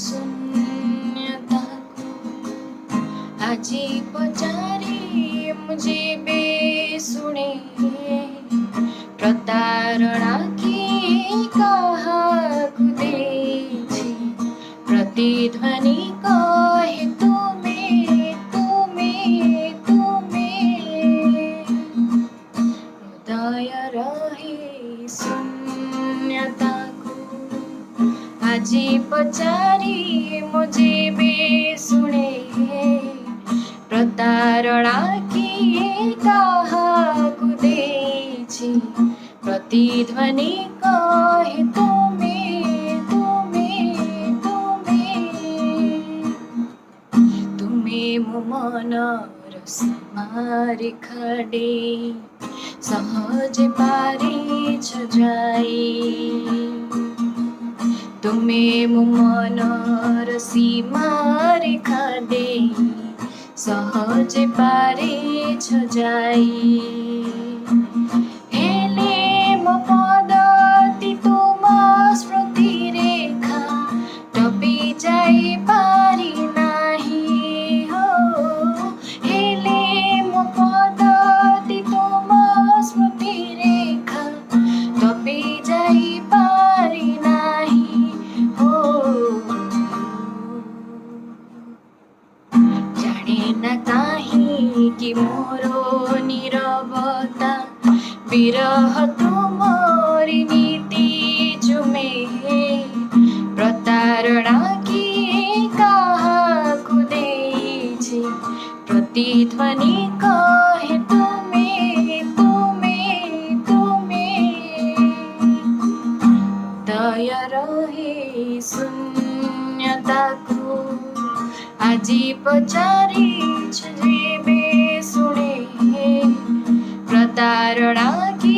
शून्यता को आजी पचारी मुझे बेसुने प्रतारणा की काहाकु देछि प्रतिध्वनि कहे तुमे तुमे तुमे हृदय रहे शून्यता को आजी पचारी मुझे बेसुने प्रतारणा किए काहाकु देछि प्रतिध्वनि कहे तुमे तुमे तुमे तुमे मो मनर सीमारेखा डे सहज पारिछ जाई तुमे मो मनर सीमारेखा डे सहज पारिछ जाई हेले मो पदति तुम स्मृति रेखा टपी जाई पारि नाही हो हेले मो पदति तुम स्मृति रेखा टपी जाई पारि नाही हो जाने न काहीं कि मोरो नीरवता विरह तुमरी नीति जुमे प्रतारणा की काहाकु देछि प्रतिध्वनि कहे तुमे तुमे तुमे दय रहे शून्यता को आजी पचारिछ जे बेसुने प्रतारणा की